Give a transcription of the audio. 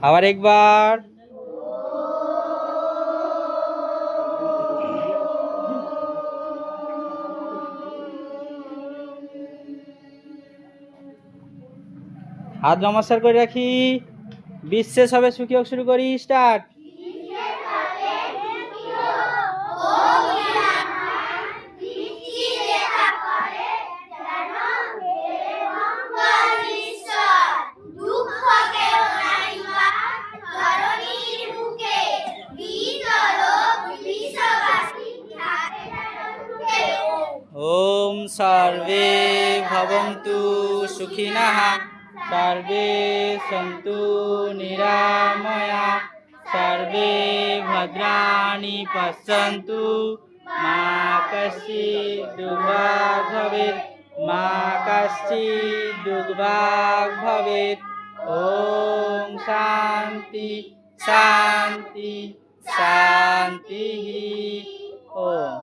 আবার একবার। হাত নমস্কার করে রাখি। বিশ্বের সবে সুখী হোক, শুরু করি, স্টার্ট। ओम सर्वे भवन्तु सुखिनः, सर्वे सन्तु निरामया, सर्वे भद्राणि पश्यन्तु, मा कश्चित् दुर्भाग् भवेत्, मा कश्चित् दुर्भाग् भवेत्। ओम शांति शांति शांति। ओम।